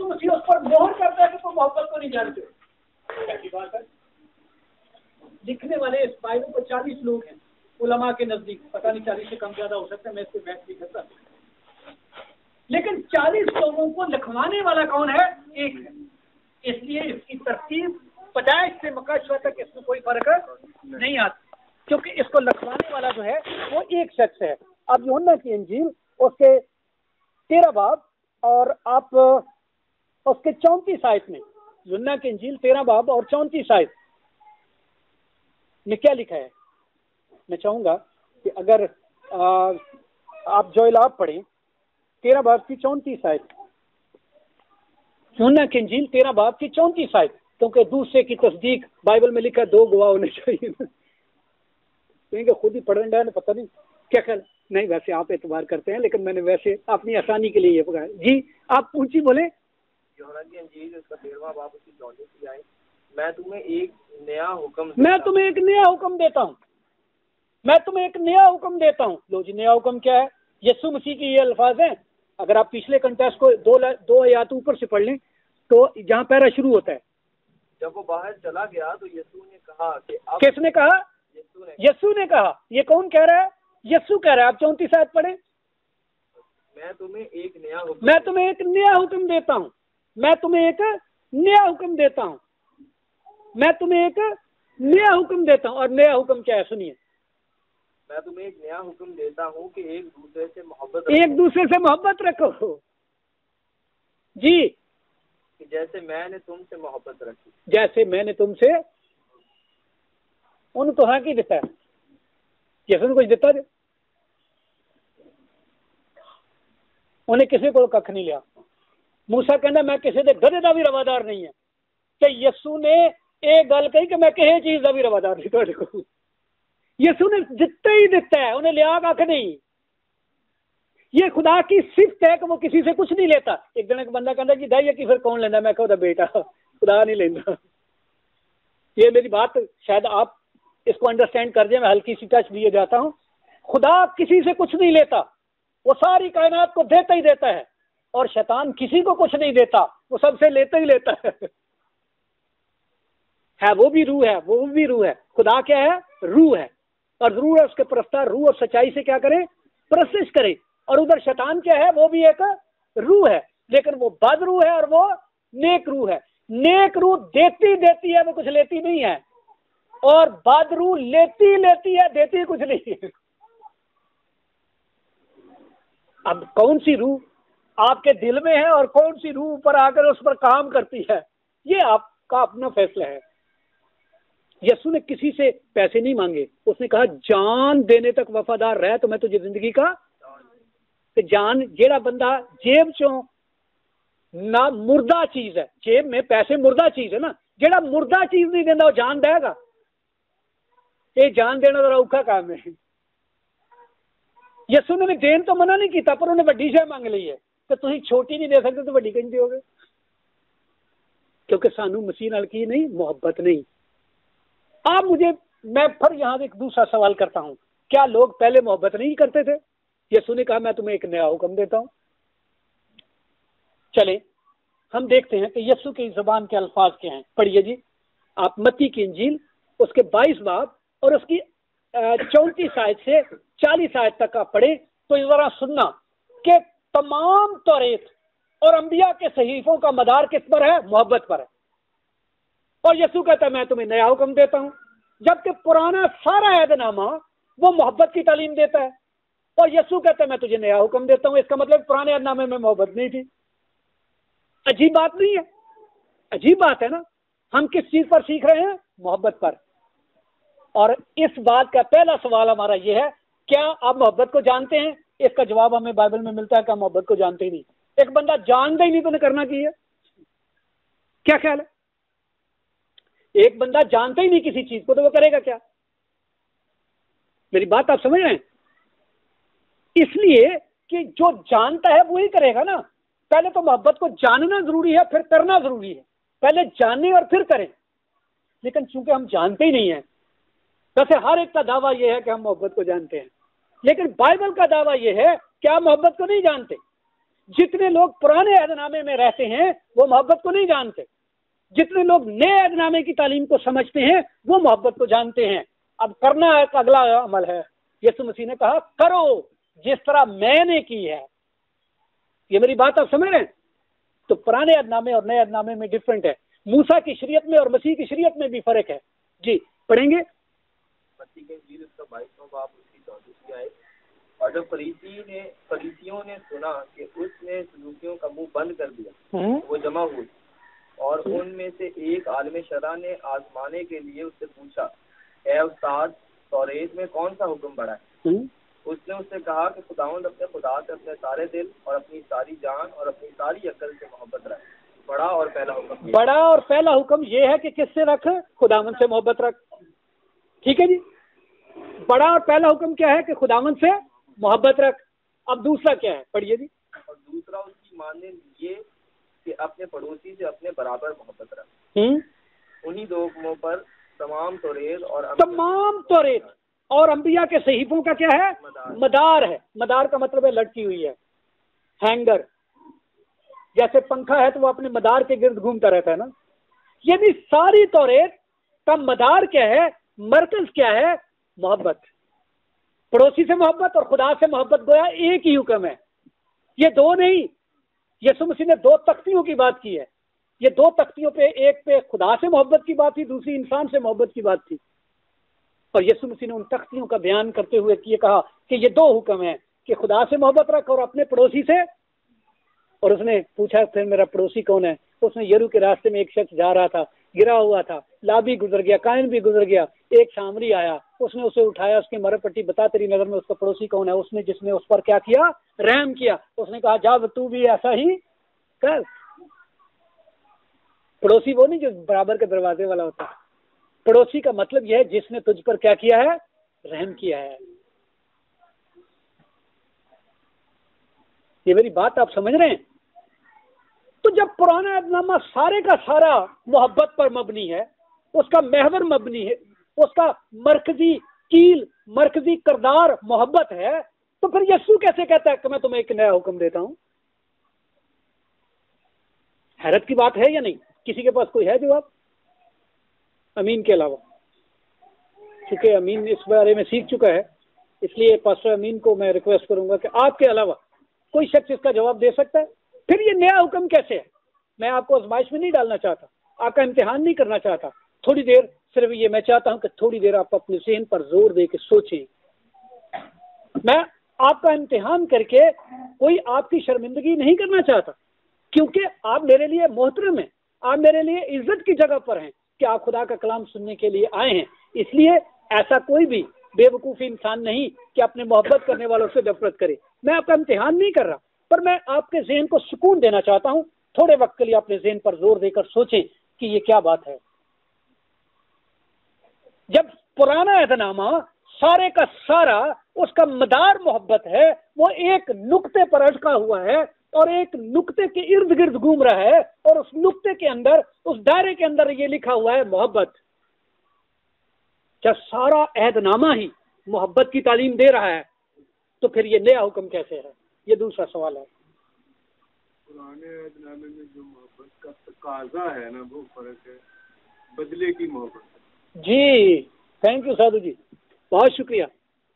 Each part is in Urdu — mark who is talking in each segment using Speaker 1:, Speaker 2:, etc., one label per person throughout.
Speaker 1: مسیح اس پر مہر کرتا ہے کہ تم محبت کو نہیں جانتے. کیسی بات ہے. لکھنے والے اس بائبل کو 40 لوگ ہیں علماء کے نزدیک، پتہ نہیں 40 سے کم زیادہ ہو سکتا ہے، میں اس پہ بحث نہیں کرتا، لیکن 40 لوگوں کو لکھوانے والا کون ہے؟ ایک ہے. اس لیے اس کی ترتیب پیدائش سے مکاشفہ تک اس میں کوئی فرق نہیں آتا، کیونکہ اس کو لکھوانے والا جو ہے وہ ایک شخص ہے. اب یوحنا کی انجیل اس کے 13 باب اور آپ اس کے 34 آیت میں، یوحنا کی انجیل 13 باب اور 34 آیت میں کیا لکھا ہے؟ میں چاہوں گا کہ اگر آپ جو آپ پڑھیں 13 باب کی 34 آیت، یوحنا کی انجیل 13 باب کی 34 آیت، کیونکہ دوسرے کی تصدیق بائبل میں لکھا 2 گواہ ہونے چاہیے. کہیں خود ہی پڑھنے ڈالے پتہ نہیں کیا خیال نہیں، ویسے آپ اعتبار کرتے ہیں لیکن میں نے ویسے اپنی آسانی کے لیے یہ پکڑا. جی آپ اونچی بولیں.
Speaker 2: یوحنا کی انجیل اس کا 13واں باب اس کی 34 آیت، میں تمہیں ایک نیا حکم
Speaker 1: دیتا ہوں. میں تمہیں ایک نیا حکم دیتا ہوں. لو جی، نیا حکم کیا ہے؟ یسوع مسیح کے یہ الفاظ ہیں. اگر آپ پچھلے کنٹیکسٹ کو 2 آیات اوپر سے پڑھ لیں تو جہاں پیرا شروع ہوتا ہے،
Speaker 2: جب وہ باہر چلا گیا تو یسوع نے کہا کہ اب
Speaker 1: کس نے کہا؟ یسوع نے کہا. یہ کون کہہ رہا ہے؟ یسوع کہہ رہا ہے. آپ 34 آیت پڑھیں.
Speaker 2: میں تمہیں ایک نیا حکم
Speaker 1: دیتا ہوں. میں تمہیں ایک نیا حکم دیتا ہوں. میں تمہیں ایک نیا حکم دیتا ہوں. اور نیا حکم کیا ہے سنیے.
Speaker 2: میں تمہیں ایک نیا حکم دیتا ہوں کہ ایک دوسرے سے
Speaker 1: محبت رکھو. جی،
Speaker 2: کہ جیسے میں نے تم سے محبت رکھی.
Speaker 1: جیسے میں نے تم سے، انہوں تو ہاں کی دیتا ہے. جیسے کچھ دیتا ہے انہیں کسی کو ککھ نہیں لیا. موسیٰ کہنا میں کسی دے گدے دا بھی روادار نہیں ہے. کہ یسوع نے ایک گل کہی کہ میں کسی چیز دا بھی روادار نہیں. تھوڑے کو یسوع نے جتنا ہی دیتا ہے انہیں لیا ککھ نہیں. یہ خدا کی صفت ہے کہ وہ کسی سے کچھ نہیں لیتا. ایک دن ایک بندہ کہتا جی دائیا کی پھر کون لینا؟ میں کہوں بیٹا خدا نہیں لینا. یہ میری بات شاید آپ اس کو انڈرسٹینڈ کر دیں، میں ہلکی سی ٹچ دیے جاتا ہوں. خدا کسی سے کچھ نہیں لیتا، وہ ساری کائنات کو دیتا ہی دیتا ہے. اور شیطان کسی کو کچھ نہیں دیتا، وہ سب سے لیتا ہی لیتا ہے. وہ بھی روح ہے، وہ بھی روح ہے. خدا کیا ہے؟ روح ہے. اور ضرور ہے اس کے پرستار روح اور سچائی سے کیا کرے؟ پرستش کرے. اور ادھر شیطان کیا ہے؟ وہ بھی ایک روح ہے، لیکن وہ بد روح ہے اور وہ نیک روح ہے. نیک روح دیتی ہے، وہ کچھ لیتی نہیں ہے. اور بد روح لیتی ہے، دیتی کچھ نہیں ہے. اب کون سی روح آپ کے دل میں ہے اور کون سی روح اوپر آ کر اس پر کام کرتی ہے، یہ آپ کا اپنا فیصلہ ہے. یسوع نے کسی سے پیسے نہیں مانگے. اس نے کہا جان دینے تک وفادار رہ تو میں تجھے زندگی کا کہ جان. جیڑا بندہ جیب چوں نہ مردہ چیز ہے، جیب میں پیسے مردہ چیز ہے نا، جیڑا مردہ چیز نہیں دینا وہ جان دے گا؟ یہ جان دینا ذرا اوکھا کام ہے. یسوع نے دین تو منع نہیں کیتا، پر انہیں وڈی شے مانگ لی ہے کہ تسی چھوٹی نہیں دے سکتے تو وڈی کہیں دیو گے؟ کیونکہ سانو مسیح نال کی نہیں، محبت نہیں. آپ میں پھر یہاں ایک دوسرا سوال کرتا ہوں، کیا لوگ پہلے محبت نہیں کرتے تھے؟ یسوع نے کہا میں تمہیں ایک نیا حکم دیتا ہوں. چلیں ہم دیکھتے ہیں کہ یسوع کی زبان کے الفاظ کیا ہیں. پڑھیے جی آپ متی کی انجیل اس کے 22 باب اور اس کی 34 آیت سے 40 آیت تک آپ پڑھیں تو اس طرح سننا کہ تمام توریت اور انبیاء کے صحیفوں کا مدار کس پر ہے؟ محبت پر ہے. اور یسوع کہتا ہے میں تمہیں نیا حکم دیتا ہوں، جبکہ پرانا سارا عہد نامہ وہ محبت کی تعلیم دیتا ہے. اور یسوع کہتا ہے میں تجھے نیا حکم دیتا ہوں. اس کا مطلب پرانے عہد نامے میں محبت نہیں تھی. عجیب بات نہیں ہے؟ عجیب بات ہے نا. ہم کس چیز پر سیکھ رہے ہیں؟ محبت پر. اور اس بات کا پہلا سوال ہمارا یہ ہے، کیا آپ محبت کو جانتے ہیں؟ اس کا جواب ہمیں بائبل میں ملتا ہے کہ ہم محبت کو جانتے ہی نہیں. ایک بندہ جانتا ہی نہیں تو نے کرنا کی ہے؟ کیا خیال ہے؟ ایک بندہ جانتا ہی نہیں کسی چیز کو تو وہ کرے گا کیا؟ میری بات آپ سمجھ رہے ہیں؟ اس لیے کہ جو جانتا ہے وہی کرے گا نا. پہلے تو محبت کو جاننا ضروری ہے، پھر کرنا ضروری ہے. پہلے جانیں اور پھر کریں. لیکن چونکہ ہم جانتے ہی نہیں ہیں، ویسے ہر ایک کا دعویٰ یہ ہے کہ ہم محبت کو جانتے ہیں، لیکن بائبل کا دعویٰ یہ ہے کہ آپ محبت کو نہیں جانتے. جتنے لوگ پرانے عہد نامے میں رہتے ہیں وہ محبت کو نہیں جانتے، جتنے لوگ نئے عہد نامے کی تعلیم کو سمجھتے ہیں وہ محبت کو جانتے ہیں۔ اب کرنا ایک اگلا عمل ہے۔ یسوع مسیح نے کہا کرو جس طرح میں نے کی ہے۔ یہ میری بات آپ سمجھ رہے ہیں؟ تو پرانے عہد نامے اور نئے عہد نامے میں ڈفرنٹ ہے، موسیٰ کی شریعت میں اور مسیح کی شریعت میں بھی فرق ہے۔ جی پڑھیں گے۔
Speaker 2: متی کی انجیل اس کا 22واں باب اس کی 34 آیت۔ اور جب فریسیوں نے سنا کہ اس نے سلوکیوں کا منہ بند کر دیا، وہ جمع ہوئے، اور ان میں سے ایک عالم شرع نے آزمانے کے لیے اس سے پوچھا، اے استاد، توریت میں کون سا حکم بڑا ہے؟ اس نے اس سے کہا کہ خداوند اپنے خدا سے اپنے سارے دل اور اپنی ساری جان اور اپنی ساری عقل سے محبت رکھ۔ بڑا اور پہلا حکم یہ ہے کہ کس سے رکھ؟ خداوند سے محبت رکھ۔ ٹھیک ہے جی، بڑا اور پہلا حکم کیا ہے کہ خداوند سے محبت رکھ۔ اب دوسرا کیا ہے؟ پڑھیے جی۔ اور دوسرا اس کی ماننے یہ کہ اپنے پڑوسی سے اپنے برابر محبت رکھ۔ انہی دو حکموں پر تمام توریت اور انبیاء کے صحیفوں کا کیا ہے؟ مدار ہے۔ مدار کا مطلب ہے لٹکی ہوئی ہے، ہینگر۔ جیسے پنکھا ہے تو وہ اپنے مدار کے گرد گھومتا رہتا ہے نا، یعنی ساری توریت کا مدار کیا ہے، مرکز کیا ہے؟ محبت۔ پڑوسی سے محبت اور خدا سے محبت گویا ایک ہی حکم ہے، یہ دو نہیں۔ یسوع مسیح نے دو تختیوں کی بات کی ہے، یہ دو تختیوں پہ، ایک پہ خدا سے محبت کی بات تھی، دوسری انسان سے محبت کی بات تھی، اور یسوع مسیح نے ان تختیوں کا بیان کرتے ہوئے یہ کہا کہ یہ دو حکم ہیں کہ خدا سے محبت رکھ اور اپنے پڑوسی سے۔ اور اس نے پوچھا پھر میرا پڑوسی کون ہے؟ اس نے یرو کے راستے میں ایک شخص جا رہا تھا، گرا ہوا تھا، لابی گزر گیا، کائن بھی گزر گیا، ایک سامری آیا، اس نے اسے اٹھایا، اس کی مرہم پٹی، بتا تیری نظر میں اس کا پڑوسی کون ہے؟ اس نے جس نے اس پر کیا کیا؟ رحم کیا۔ اس نے کہا جا تو بھی ایسا ہی کر۔ پڑوسی وہ نہیں جو برابر کے دروازے والا ہوتا، پڑوسی کا مطلب یہ ہے جس نے تجھ پر کیا کیا ہے؟ رحم کیا ہے۔ یہ میری بات آپ سمجھ رہے ہیں؟ تو جب پرانا عہد نامہ سارے کا سارا محبت پر مبنی ہے، اس کا محور مبنی ہے، اس کا مرکزی کیل، مرکزی کردار محبت ہے، تو پھر یسوع کیسے کہتا ہے کہ میں تمہیں ایک نیا حکم دیتا ہوں؟ حیرت کی بات ہے یا نہیں؟ کسی کے پاس کوئی ہے جواب؟ امین کے علاوہ؟ چونکہ امین اس بارے میں سیکھ چکا ہے، اس لیے پاسٹر امین کو میں ریکویسٹ کروں گا کہ آپ کے علاوہ کوئی شخص اس کا جواب دے سکتا ہے؟ پھر یہ نیا حکم کیسے ہے؟ میں آپ کو آزمائش میں نہیں ڈالنا چاہتا، آپ کا امتحان نہیں کرنا چاہتا، تھوڑی دیر صرف یہ میں چاہتا ہوں کہ تھوڑی دیر آپ اپنے ذہن پر زور دے کے سوچیں۔ میں آپ کا امتحان کر کے کوئی آپ کی شرمندگی نہیں کرنا چاہتا، کیونکہ آپ میرے لیے محترم ہیں، آپ میرے لیے عزت کی جگہ پر ہیں کہ آپ خدا کا کلام سننے کے لیے آئے ہیں۔ اس لیے ایسا کوئی بھی بے وقوفی انسان نہیں کہ اپنے محبت کرنے والوں سے نفرت کرے۔ میں آپ کا امتحان نہیں کر رہا، پر میں آپ کے ذہن کو سکون دینا چاہتا ہوں۔ تھوڑے وقت کے لیے اپنے ذہن پر زور دے کر سوچیں کہ یہ کیا بات ہے۔ جب پرانا عہد نامہ سارے کا سارا اس کا مدار محبت ہے، وہ ایک نقطے پر اٹکا ہوا ہے اور ایک نقطے کے ارد گرد گھوم رہا ہے، اور اس نقطے کے اندر، اس دائرے کے اندر یہ لکھا ہوا ہے محبت۔ جب سارا عہد نامہ ہی محبت کی تعلیم دے رہا ہے تو پھر یہ نیا حکم کیسے ہے؟ یہ دوسرا سوال ہے۔
Speaker 3: پرانے عہد نامے میں جو محبت کا تقاضا ہے نا، وہ فرق ہے بدلے کی محبت۔
Speaker 1: جی تھینک یو سادھو جی، بہت شکریہ۔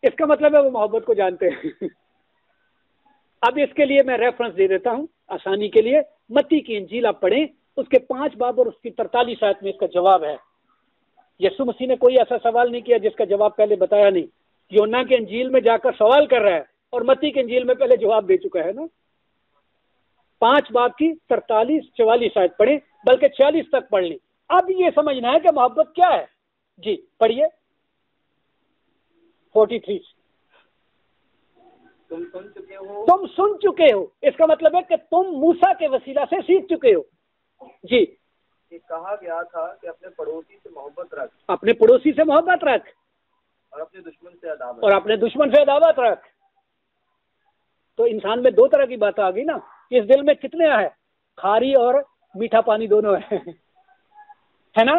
Speaker 1: اس کا مطلب ہے وہ محبت کو جانتے ہیں۔ اب اس کے لیے میں ریفرنس دے دیتا ہوں آسانی کے لیے۔ متی کی انجیل آپ پڑھیں، اس کے 5 باب اور اس کی 43 آیت میں اس کا جواب ہے۔ یسوع مسیح نے کوئی ایسا سوال نہیں کیا جس کا جواب پہلے بتایا نہیں۔ یونا کے انجیل میں جا کر سوال کر رہا ہے اور متی کے انجیل میں پہلے جواب دے چکا ہے نا۔ 5 باب کی 43-44 آیت پڑھیں، بلکہ 46 تک پڑھ لیں۔ اب یہ سمجھنا ہے کہ محبت کیا ہے۔ جی پڑھیے 43۔ تم سن چکے ہو، اس کا مطلب ہے کہ تم موسیٰ کے وسیلہ سے سیکھ چکے ہو۔ جی
Speaker 2: کہا گیا تھا کہ اپنے پڑوسی سے محبت رکھ،
Speaker 1: اپنے پڑوسی سے محبت رکھ،
Speaker 2: اور اپنے دشمن سے عداوت،
Speaker 1: اور اپنے دشمن سے عداوت رکھ۔ تو انسان میں 2 طرح کی بات آ گئی نا، اس دل میں کتنے ہے؟ کھاری اور میٹھا پانی دونوں ہے نا،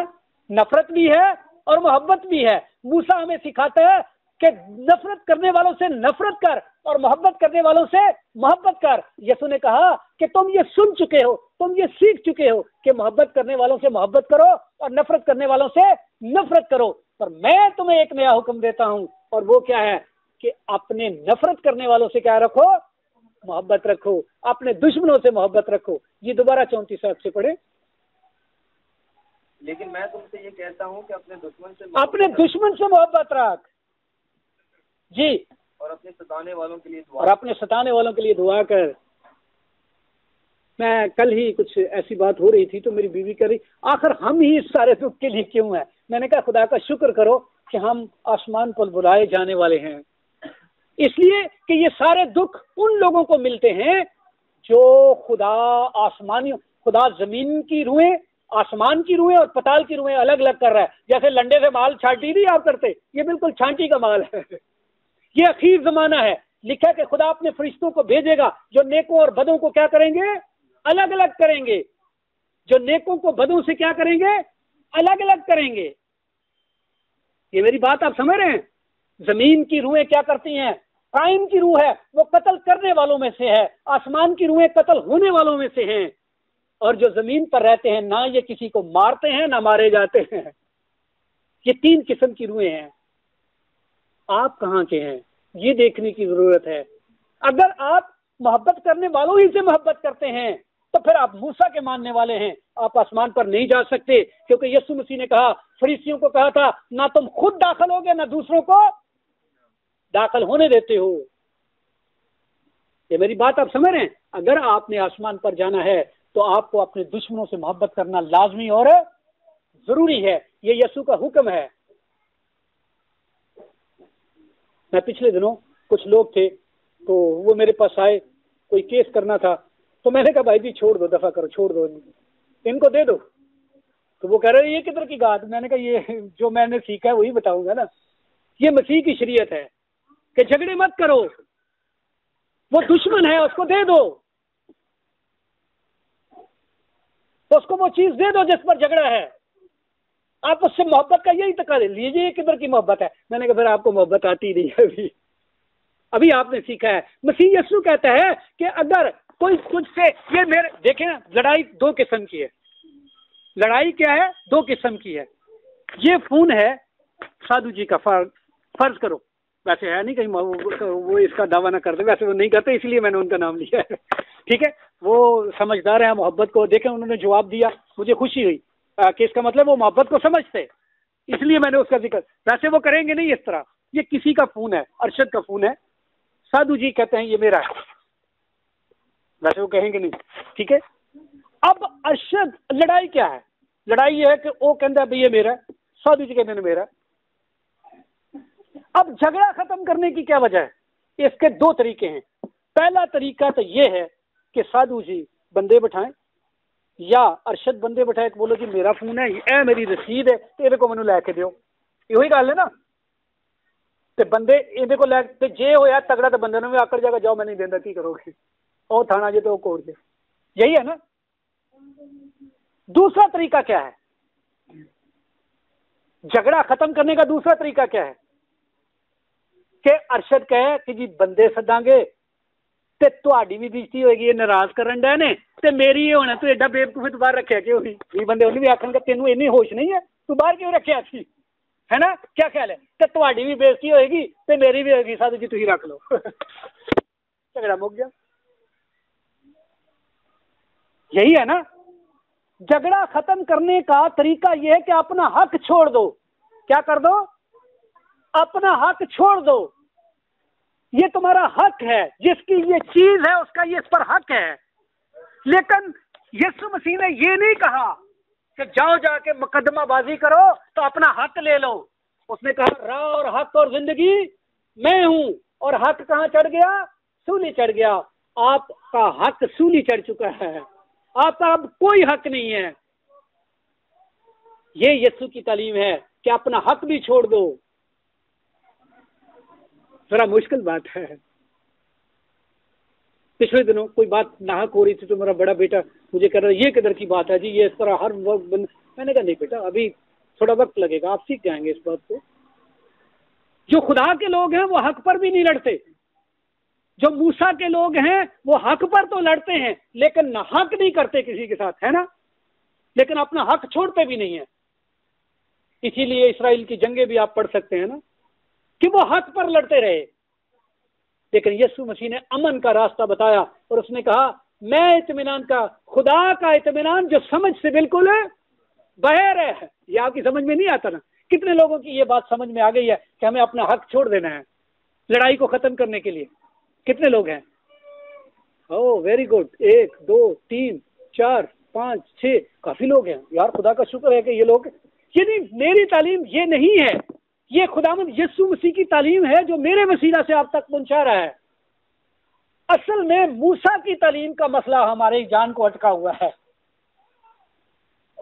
Speaker 1: نفرت بھی ہے اور محبت بھی ہے۔ موسیٰ ہمیں سکھاتا ہے کہ نفرت کرنے والوں سے نفرت کر اور محبت کرنے والوں سے محبت کر۔ یسوع نے کہا کہ تم یہ سن چکے ہو، تم یہ سیکھ چکے ہو کہ محبت کرنے والوں سے محبت کرو اور نفرت کرنے والوں سے نفرت کرو، پر میں تمہیں ایک نیا حکم دیتا ہوں، اور وہ کیا ہے کہ اپنے نفرت کرنے والوں سے کیا رکھو؟ محبت رکھو، اپنے دشمنوں سے محبت رکھو۔ یہ دوبارہ 34 آیت سے پڑھے۔
Speaker 2: لیکن میں تم سے یہ کہتا ہوں کہ اپنے دشمن سے
Speaker 1: محبت رکھ، جی،
Speaker 2: اور اپنے ستانے والوں کے لیے دعا
Speaker 1: کر۔ میں کل ہی کچھ ایسی بات ہو رہی تھی تو میری بیوی کہہ رہی آخر ہم ہی اس سارے دکھ کے لیے کیوں ہیں؟ میں نے کہا خدا کا شکر کرو کہ ہم آسمان پر بلائے جانے والے ہیں، اس لیے کہ یہ سارے دکھ ان لوگوں کو ملتے ہیں جو خدا زمین کی روحیں، آسمان کی روحیں اور پتال کی روحیں الگ الگ کر رہا ہے۔ جیسے لنڈے سے مال چھانٹی نہیں آپ کرتے، یہ بالکل چھانٹی کا مال ہے۔ یہ اخیر زمانہ ہے، لکھا کہ خدا اپنے فرشتوں کو بھیجے گا جو نیکوں اور بدوں کو کیا کریں گے؟ الگ الگ کریں گے۔ جو نیکوں کو بدوں سے کیا کریں گے؟ الگ الگ کریں گے۔ یہ میری بات آپ سمجھ رہے ہیں؟ زمین کی روحیں کیا کرتی ہیں؟ قائم کی روح ہے وہ قتل کرنے والوں میں سے ہے، آسمان کی روحیں قتل ہونے والوں میں سے ہیں، اور جو زمین پر رہتے ہیں نہ یہ کسی کو مارتے ہیں نہ مارے جاتے ہیں۔ یہ 3 قسم کی روحیں ہیں۔ آپ کہاں کے ہیں یہ دیکھنے کی ضرورت ہے۔ اگر آپ محبت کرنے والوں ہی سے محبت کرتے ہیں تو پھر آپ موسیٰ کے ماننے والے ہیں، آپ آسمان پر نہیں جا سکتے، کیونکہ یسوع مسیح نے کہا، فریسیوں کو کہا تھا نہ تم خود داخل ہوگے نہ دوسروں کو داخل ہونے دیتے ہو۔ یہ میری بات آپ سمجھ رہے ہیں؟ اگر آپ نے آسمان پر جانا ہے تو آپ کو اپنے دشمنوں سے محبت کرنا لازمی اور ضروری ہے، یہ یسوع کا حکم ہے۔ میں پچھلے دنوں کچھ لوگ تھے تو وہ میرے پاس آئے، کوئی کیس کرنا تھا، تو میں نے کہا بھائی جی چھوڑ دو، دفع کرو، چھوڑ دو، ان کو دے دو۔ تو وہ کہہ رہے یہ کدھر کی بات؟ میں نے کہا یہ جو میں نے سیکھا ہے وہی بتاؤں گا نا، یہ مسیح کی شریعت ہے کہ جھگڑے مت کرو، وہ دشمن ہے اس کو دے دو، اس کو وہ چیز دے دو جس پر جھگڑا ہے، آپ اس سے محبت کا یہی تقاضا لیجیے، کدھر کی محبت ہے؟ میں نے کہا پھر آپ کو محبت آتی نہیں ہے، ابھی آپ نے سیکھا ہے۔ مسیح یسوع کہتا ہے کہ اگر کوئی تجھ سے یہ میرے دیکھیں نا، لڑائی 2 قسم کی ہے۔ لڑائی کیا ہے؟ 2 قسم کی ہے۔ یہ فون ہے سادھو جی کا، فرض کرو، ویسے ہے نہیں کہیں وہ اس کا دعویٰ نہ کر دے، ویسے وہ نہیں کرتے اس لیے میں نے ان کا نام لیا ہے، ٹھیک ہے؟ وہ سمجھدار ہیں محبت کو، دیکھیں انہوں نے جواب دیا، مجھے خوشی ہوئی کہ اس کا مطلب وہ محبت کو سمجھتے، اس لیے میں نے اس کا ذکر۔ ویسے وہ کریں گے نہیں اس طرح۔ یہ کسی کا فون ہے، ارشد کا فون ہے، سادھو جی کہتے ہیں یہ میرا ہے، ویسے وہ کہیں گے نہیں، ٹھیک ہے؟ اب ارشد، لڑائی کیا ہے؟ لڑائی یہ ہے کہ وہ کہتا ہے یہ میرا ہے، سادھو جی کہتے ہیں میرا۔ اب جھگڑا ختم کرنے کی کیا وجہ ہے؟ اس کے 2 طریقے ہیں۔ پہلا طریقہ تو یہ ہے کہ سادھو جی بندے بٹھائیں یا ارشد بندے بٹھائے کہ بولو جی میرا فون ہے، اے میری رسید ہے، تیرے کو مینوں لے کے دیو، یہ گل ہے نا؟ تے بندے یہ کو لے کے جے ہویا تگڑا تو بندے نے بھی آکڑ جائے گا، جاؤ میں نہیں دینا، کی کرو گے؟ او تھانہ جے تو کوڑ دے، یہی ہے نا؟ دوسرا طریقہ کیا ہے؟ جھگڑا ختم کرنے کا دوسرا طریقہ کیا ہے؟ کہ ارشد کہے کہ جی بندے سداں گے تے تہاڈی بھی بےزتی ہوئے گی، یہ ناراض کرن ڈے نے، تے میری یہ ہونا تو ایڈا بیوقوف تو باہر رکھیا کیوں ہوئی؟ یہ بندے انہوں بھی آکھن گے تینوں اینی ہوش نہیں ہے، تو باہر کیوں رکھیا سی؟ ہے نا؟ کیا خیال ہے؟ تے تہاڈی بھی بےزتی ہوئے گی تے میری بھی ہوئے گی، سادھو جی تسی رکھ لو، جھگڑا مک گیا۔ یہی ہے نا؟ جھگڑا ختم کرنے کا طریقہ یہ ہے کہ اپنا حق چھوڑ دو۔ کیا کر دو؟ اپنا حق چھوڑ دو۔ یہ تمہارا حق ہے، جس کی یہ چیز ہے اس کا یہ اس پر حق ہے۔ لیکن یسوع مسیح نے یہ نہیں کہا کہ جاؤ جا کے مقدمہ بازی کرو تو اپنا حق لے لو۔ اس نے کہا راہ اور حق اور زندگی میں ہوں، اور حق کہاں چڑھ گیا؟ سولی چڑھ گیا۔ آپ کا حق سولی چڑھ چکا ہے، آپ کا اب کوئی حق نہیں ہے۔ یہ یسوع کی تعلیم ہے کہ اپنا حق بھی چھوڑ دو۔ ذرا مشکل بات ہے۔ پچھلے دنوں کوئی بات ناحق ہو رہی تھی تو میرا بڑا بیٹا مجھے کہہ رہا یہ کدھر کی بات ہے جی، یہ اس طرح ہر وقت میں نے کہا نہیں بیٹا ابھی تھوڑا وقت لگے گا، آپ سیکھ جائیں گے اس بات کو۔ جو خدا کے لوگ ہیں وہ حق پر بھی نہیں لڑتے، جو موسیٰ کے لوگ ہیں وہ حق پر تو لڑتے ہیں لیکن نہ حق نہیں کرتے کسی کے ساتھ، ہے نا، لیکن اپنا حق چھوڑتے بھی نہیں ہیں۔ اسی لیے اسرائیل کی جنگیں بھی آپ پڑھ سکتے ہیں نا کہ وہ حق پر لڑتے رہے، لیکن یسوع مسیح نے امن کا راستہ بتایا اور اس نے کہا میں اطمینان کا، خدا کا اطمینان جو سمجھ سے بالکل باہر ہے۔ یہ آپ کی سمجھ میں نہیں آتا نا؟ کتنے لوگوں کی یہ بات سمجھ میں آ گئی ہے کہ ہمیں اپنا حق چھوڑ دینا ہے لڑائی کو ختم کرنے کے لیے؟ کتنے لوگ ہیں؟ او ویری گڈ، 1 2 3 4 5 6 کافی لوگ ہیں یار، خدا کا شکر ہے کہ یہ لوگ، یعنی میری تعلیم یہ نہیں ہے، یہ خداوند یسوع مسیح کی تعلیم ہے جو میرے وسیلہ سے آپ تک پہنچا رہا ہے۔ اصل میں موسیٰ کی تعلیم کا مسئلہ ہمارے جان کو اٹکا ہوا ہے۔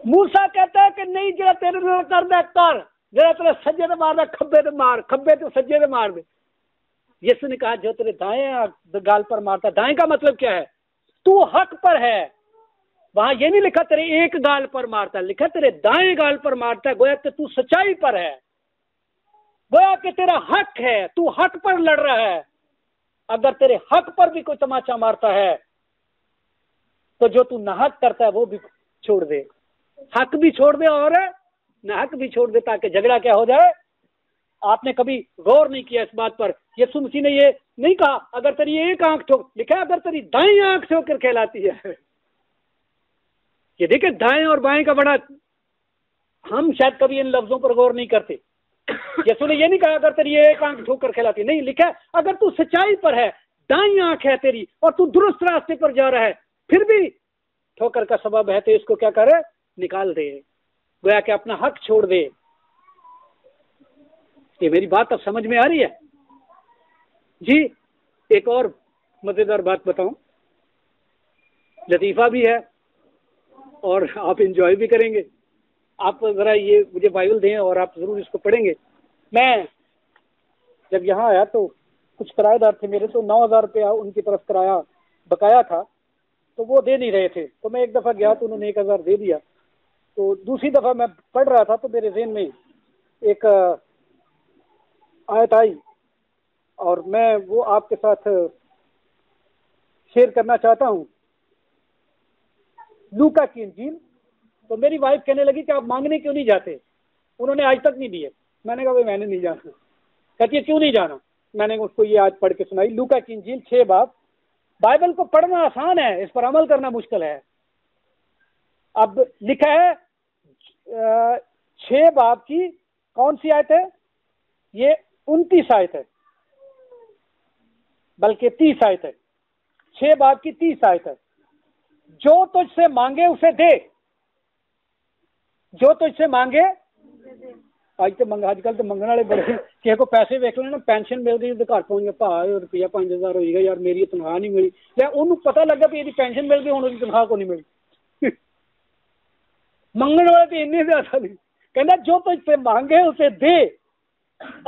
Speaker 1: موسیٰ کہتا ہے کہ نہیں جڑا تیرے نال کر دے کر، جڑا تیرے سجے تے مار دے کھبے تے مار، کھبے تے سجے تے مار دے۔ یسوع نے کہا جو تیرے دائیں گال پر مارتا، دائیں کا مطلب کیا ہے؟ تو حق پر ہے، وہاں یہ نہیں لکھا تیرے ایک گال پر مارتا، لکھا تیرے دائیں گال پر مارتا ہے، گویا کہ تو سچائی پر ہے، گویا کہ تیرا حق ہے، تو حق پر لڑ رہا ہے۔ اگر تیرے حق پر بھی کوئی تماچا مارتا ہے تو جو تو ناحق کرتا ہے وہ بھی چھوڑ دے، حق بھی چھوڑ دے اور ناحق بھی چھوڑ دے، تاکہ جھگڑا کیا ہو جائے۔ آپ نے کبھی غور نہیں کیا اس بات پر؟ یسوع مسیح نے یہ نہیں کہا اگر تیری ایک آنکھ ٹھوک، لکھا ہے اگر تیری دائیں آنکھ ٹھوکر کہلاتی ہے۔ یہ دیکھیں دائیں اور بائیں کا بڑا، ہم شاید کبھی ان لفظوں پر غور نہیں کرتے۔ یسوع نے یہ نہیں کہا اگر تیری ایک آنکھ ٹھوکر کھلاتی، نہیں، لکھا ہے اگر تو سچائی پر ہے، دائیں آنکھ ہے تیری اور تو درست راستے پر جا رہا ہے، پھر بھی ٹھوکر کا سبب ہے تو اس کو کیا کرے؟ نکال دے، گویا کہ اپنا حق چھوڑ دے۔ یہ میری بات اب سمجھ میں آ رہی ہے؟ جی ایک اور مزیدار بات بتاؤں، لطیفہ بھی ہے اور آپ انجوائے بھی کریں گے۔ آپ ذرا یہ مجھے بائبل دیں اور آپ ضرور اس کو پڑھیں گے۔ میں جب یہاں آیا تو کچھ کرایہ دار تھے میرے، تو 9,000 روپیہ ان کی طرف کرایہ بقایا تھا، تو وہ دے نہیں رہے تھے، تو میں ایک دفعہ گیا تو انہوں نے 1,000 دے دیا۔ تو دوسری دفعہ میں پڑھ رہا تھا تو میرے ذہن میں ایک آیت آئی اور میں وہ آپ کے ساتھ شیئر کرنا چاہتا ہوں۔ لوکا کی انجیل۔ تو میری وائف کہنے لگی کہ آپ مانگنے کیوں نہیں جاتے؟ انہوں نے آج تک نہیں دیے۔ میں نے کہا بھائی میں نے نہیں جانا۔ کہتی ہے کیوں نہیں جانا؟ میں نے اس کو یہ آج پڑھ کے سنائی، لوکا کی انجیل 6 باب۔ بائبل کو پڑھنا آسان ہے، اس پر عمل کرنا مشکل ہے۔ اب لکھا ہے 6 باب کی کون سی آیت ہے؟ یہ 29 آیت ہے، بلکہ 30 آیت ہے۔ 6 باب کی 30 آیت ہے۔ جو تجھ سے مانگے اسے دے، جو تجھ سے مانگے۔ آج کل تو منگنے والے بڑے، کسی کو پیسے ویک لینا، پینشن مل گئی تو گھر پہنچ گیا، پا روپیہ 5,000 ہوئی گا، یار میری تنخواہ نہیں ملی، یا انہوں پتہ لگا بھی یہ پینشن مل گئی، ہوں تنخواہ کو نہیں ملی۔ منگنے والے تو اتنے زیادہ نہیں، کہنا جو تجھ سے مانگے اسے دے،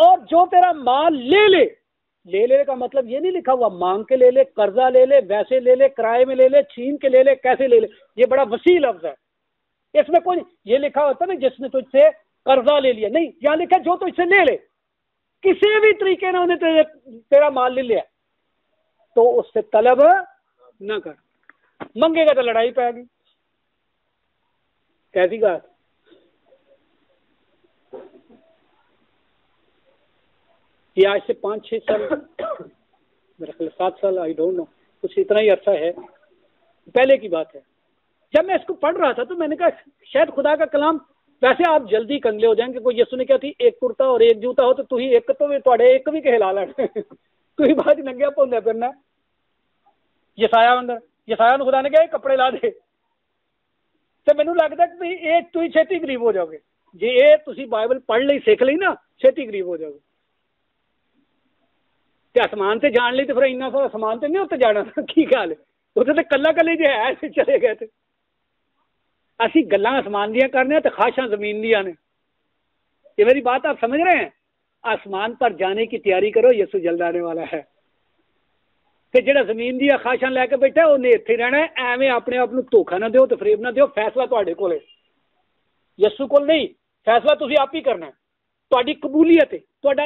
Speaker 1: اور جو تیرا مال لے لے۔ لے لے کا مطلب یہ نہیں لکھا ہوا مانگ کے لے لے، قرضہ لے لے، ویسے لے لے، کرائے میں لے لے، چھین کے لے لے، کیسے لے لے، یہ بڑا وسیع لفظ ہے۔ اس میں کوئی یہ لکھا ہوتا نا جس نے تجھ سے قرضہ لے لیا، نہیں، یہاں لکھا جو تجھ سے لے لے، کسی بھی طریقے نے انہیں تیرا مال لے لیا تو اس سے طلب نہ کر۔ منگے گا تو لڑائی پائے گی، کیسی بات؟ یہ آج سے 5-6 سال، میرا خیال 7 سال، آئی ڈونٹ نو، کچھ اتنا ہی عرصہ ہے، پہلے کی بات ہے۔ جب میں اس کو پڑھ رہا تھا تو میں نے کہا شاید خدا کا کلام، ویسے آپ جلدی کنگلے ہو جائیں گے، کوئی یسوع نے کیا تھی ایک کرتا اور ایک جوتا ہو تو تو ہی ایک تو بھی تھوڑے ایک بھی کہلا لے، تو ہی بات ننگیا پوندا پھرنا۔ یسایہ اندر، یسایہ خدا نے کہا کپڑے لا دے، تو مینوں لگدا کہ ایک تو ہی چھتی غریب ہو جاؤ گے جی، یہ تسی بائبل پڑھ لی سیکھ لی نا، چھتی غریب ہو جاؤ گے۔ آسمان سے جان لی تو پھر اتنا سارا آسمان سے نہیں اتنے جانا، کی گل اتنے تو کلا کلے جو ہے چلے گئے تھے۔ اسی گلاں آسمان دیا کرنے تو خواہشاں زمین دیا نے۔ یہ میری بات آپ سمجھ رہے ہیں؟ آسمان پر جانے کی تیاری کرو، یسوع جلد آنے والا ہے۔ کہ جڑا زمین دیا خواہشاں لے کے بیٹھا انہیں اتنے رہنا ہے، ایویں اپنے آپ دھوکھا نہ دیو، تفریب نہ دیو، فیصلہ تواڈے کول ہے، یسوع کول نہیں، فیصلہ تسی آپ ہی کرنا ہے، تہاڈی قبولیت ہے، ਤੁਹਾਡਾ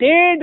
Speaker 1: 1.5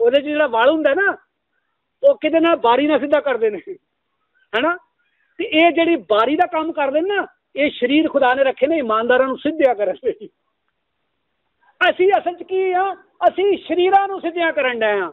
Speaker 1: ਉਹਦੇ ਜਿਹੜਾ ਵਲ ਹੁੰਦਾ ਨਾ, ਉਹ ਕਿਤੇ ਨਾਲ ਬਾਰੀ ਨਾਲ ਸਿੱਧਾ ਕਰਦੇ ਨੇ, ਹੈਨਾ? ਤੇ ਇਹ ਜਿਹੜੀ ਬਾਰੀ ਦਾ ਕੰਮ ਕਰਦੇ ਨੇ ਨਾ, ਇਹ ਸ਼ਰੀਰ ਖੁਦਾ ਨੇ ਰੱਖੇ ਨੇ ਇਮਾਨਦਾਰਾਂ ਨੂੰ ਸਿੱਧਿਆ ਕਰਨ ਲਈ। ਅਸੀਂ ਅਸਲ 'ਚ ਕੀ ਆ? ਅਸੀਂ ਸ਼ਰੀਰਾਂ ਨੂੰ ਸਿੱਧਿਆਂ ਕਰਨ ਡਏ ਆ।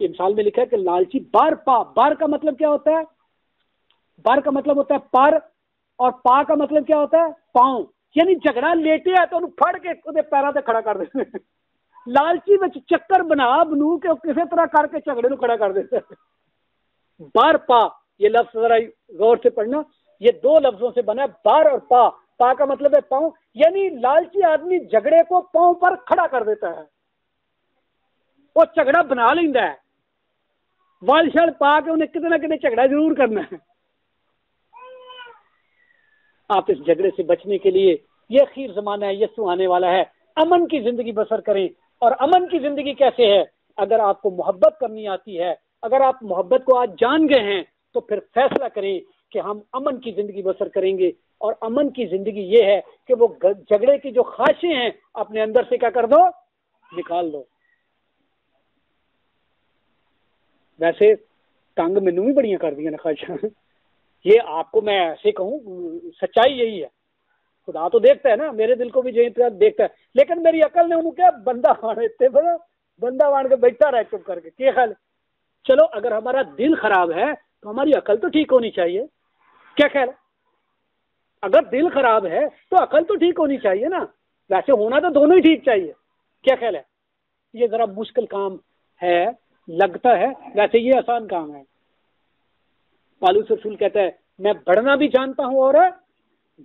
Speaker 1: مثال میں لکھا ہے کہ لالچی بار پا، بار کا مطلب کیا ہوتا ہے؟ بار کا مطلب ہوتا ہے پر، اور پا کا مطلب کیا ہوتا ہے؟ پاؤں، یعنی جھگڑا لیٹے ہے تو انہوں پھڑ کے خود پیروں سے کھڑا کر دیتے ہیں۔ لالچی میں چکر بنو کے کسی طرح کر کے جھگڑے کو کھڑا کر دیتے ہیں۔ بار پا، یہ لفظ ذرا غور سے پڑھنا، یہ دو لفظوں سے بنا ہے، بار اور پا۔ پا کا مطلب ہے پاؤں، یعنی لالچی آدمی جھگڑے کو پاؤں پر کھڑا کر دیتا ہے، وہ جھگڑا بنا لینا ہے، وال شال پا کے انہیں کتنے نہ کتنے جھگڑا ضرور کرنا ہے۔ آپ اس جھگڑے سے بچنے کے لیے، یہ اخیر زمانہ ہے، یسوع آنے والا ہے، امن کی زندگی بسر کریں۔ اور امن کی زندگی کیسے ہے؟ اگر آپ کو محبت کرنی آتی ہے، اگر آپ محبت کو آج جان گئے ہیں، تو پھر فیصلہ کریں کہ ہم امن کی زندگی بسر کریں گے۔ اور امن کی زندگی یہ ہے کہ وہ جھگڑے کی جو خواہشیں ہیں اپنے اندر سے کیا کر دو؟ نکال دو۔ ویسے تنگ مینوں بھی بڑیاں کر دیا نا خواہشاں، یہ آپ کو میں ایسے کہوں، سچائی یہی ہے۔ خدا تو دیکھتا ہے نا، میرے دل کو بھی دیکھتا ہے، لیکن میری عقل نے انہوں کیا بندہ بندہ بان کے بیٹھا رہے چپ کر کے، کیا خیال؟ چلو اگر ہمارا دل خراب ہے تو ہماری عقل تو ٹھیک ہونی چاہیے، کیا خیال؟ اگر دل خراب ہے تو عقل تو ٹھیک ہونی چاہیے نا، ویسے ہونا تو دونوں ہی ٹھیک چاہیے، کیا خیال ہے؟ یہ ذرا مشکل کام ہے لگتا ہے، ویسے یہ آسان کام ہے۔ پالوس رسول کہتا ہے میں بڑھنا بھی جانتا ہوں اور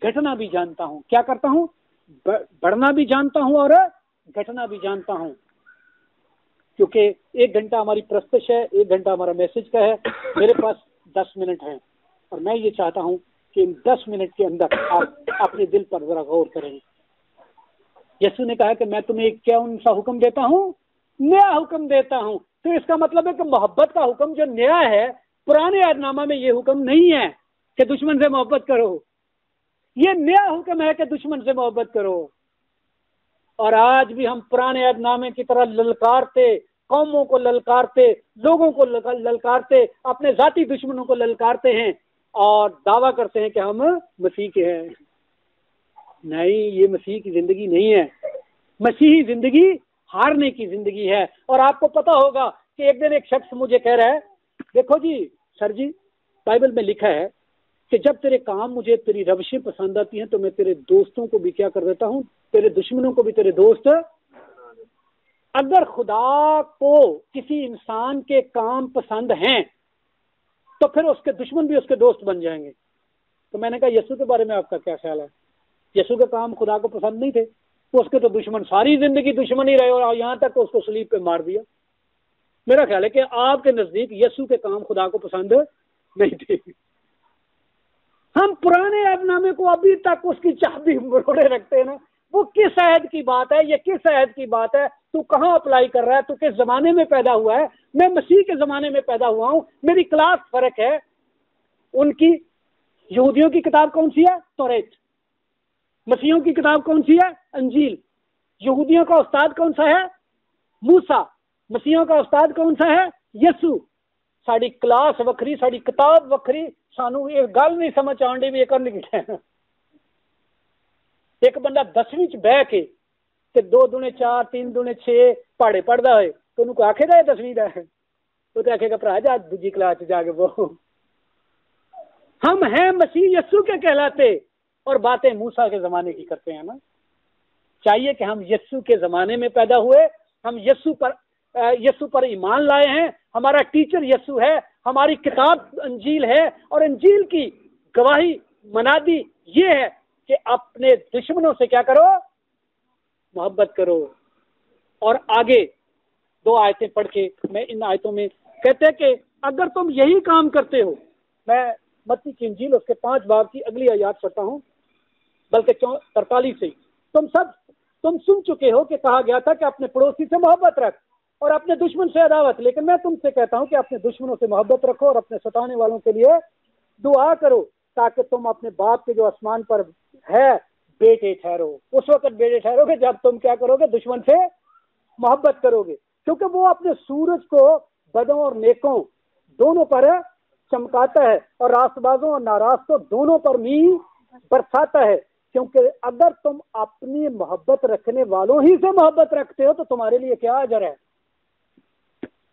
Speaker 1: گھٹنا بھی جانتا ہوں۔ کیا کرتا ہوں؟ بڑھنا بھی جانتا ہوں اور گھٹنا بھی جانتا ہوں، کیونکہ 1 گھنٹہ ہماری پرستش ہے، 1 گھنٹہ ہمارا میسج کا ہے، میرے پاس 10 منٹ ہیں، اور میں یہ چاہتا ہوں کہ ان 10 منٹ کے اندر آپ اپنے دل پر ذرا غور کریں۔ یسوع نے کہا کہ میں تمہیں کون سا حکم دیتا ہوں؟ نیا حکم دیتا ہوں۔ تو اس کا مطلب ہے کہ محبت کا حکم جو نیا ہے، پرانے عہد نامہ میں یہ حکم نہیں ہے کہ دشمن سے محبت کرو، یہ نیا حکم ہے کہ دشمن سے محبت کرو۔ اور آج بھی ہم پرانے عہد نامے کی طرح للکارتے، قوموں کو للکارتے، لوگوں کو للکارتے، اپنے ذاتی دشمنوں کو للکارتے ہیں اور دعویٰ کرتے ہیں کہ ہم مسیح کے ہیں۔ نہیں، یہ مسیح کی زندگی نہیں ہے۔ مسیحی زندگی ہارنے کی زندگی ہے۔ اور آپ کو پتا ہوگا کہ ایک دن ایک شخص مجھے کہہ رہا ہے دیکھو جی سر جی، بائبل میں لکھا ہے کہ جب تیرے کام مجھے، تیری روشیں پسند آتی ہیں تو میں تیرے دوستوں کو بھی کیا کر دیتا ہوں، تیرے دشمنوں کو بھی تیرے دوست۔ اگر خدا کو کسی انسان کے کام پسند ہیں تو پھر اس کے دشمن بھی اس کے دوست بن جائیں گے۔ تو میں نے کہا یسوع کے بارے میں آپ کا کیا خیال ہے؟ یسوع کے کام خدا کو پسند نہیں تھے، اس کے تو دشمن ساری زندگی دشمن ہی رہے، اور یہاں تک اس کو صلیب پہ مار دیا۔ میرا خیال ہے کہ آپ کے نزدیک یسوع کے کام خدا کو پسند نہیں تھے۔ ہم پرانے عہد نامے کو ابھی تک اس کی چابی مروڑے رکھتے ہیں نا۔ وہ کس عہد کی بات ہے؟ یہ کس عہد کی بات ہے؟ تو کہاں اپلائی کر رہا ہے؟ تو کس زمانے میں پیدا ہوا ہے؟ میں مسیح کے زمانے میں پیدا ہوا ہوں، میری کلاس فرق ہے۔ ان کی یہودیوں کی کتاب کون سی ہے؟ توریت۔ مسیحیوں کی کتاب کون سی ہے؟ انجیل۔ یہودیوں کا استاد کون سا ہے؟ موسیٰ۔ مسیحیوں کا استاد کون سا ہے؟ یسوع۔ ساری کلاس وکری، ساری کتاب وکری، سانو یہ گل نہیں سمجھ آنڈی بھی ایک لکھا ہے۔ ایک بندہ 10ویں چ بہ کے تے 2 دنے 4 3 دنے 6 پہاڑے پڑھدا ہوئے تو انہوں کو آکھے گا 10ویں دا ہے، وہ تو آکھے گا بھرا جا دوسری کلاس چ جا کے بہو۔ ہم ہیں مسیح یسوع کے کہلاتے اور باتیں موسیٰ کے زمانے کی کرتے ہیں نا۔ چاہیے کہ ہم یسوع کے زمانے میں پیدا ہوئے، ہم یسوع پر ایمان لائے ہیں، ہمارا ٹیچر یسوع ہے، ہماری کتاب انجیل ہے، اور انجیل کی گواہی منادی یہ ہے کہ اپنے دشمنوں سے کیا کرو؟ محبت کرو۔ اور آگے 2 آیتیں پڑھ کے میں ان آیتوں میں کہتے ہیں کہ اگر تم یہی کام کرتے ہو، میں متی کی انجیل اس کے 5 باب کی اگلی آیات پڑھتا ہوں، بلکہ 43 سے، تم سن چکے ہو کہ کہا گیا تھا کہ اپنے پڑوسی سے محبت رکھ اور اپنے دشمن سے عداوت، لیکن میں تم سے کہتا ہوں کہ اپنے دشمنوں سے محبت رکھو اور اپنے ستانے والوں کے لیے دعا کرو تاکہ تم اپنے باپ کے جو آسمان پر ہے بیٹے ٹھہرو۔ اس وقت بیٹے ٹھہرو گے جب تم کیا کرو گے؟ دشمن سے محبت کرو گے، کیونکہ وہ اپنے سورج کو بدوں اور نیکوں دونوں پر چمکاتا ہے اور راست بازوں اور ناراستوں دونوں پر میل برساتا ہے، کیونکہ اگر تم اپنی محبت رکھنے والوں ہی سے محبت رکھتے ہو تو تمہارے لیے کیا اجر ہے؟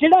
Speaker 1: ਜਿਹੜਾ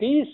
Speaker 1: 20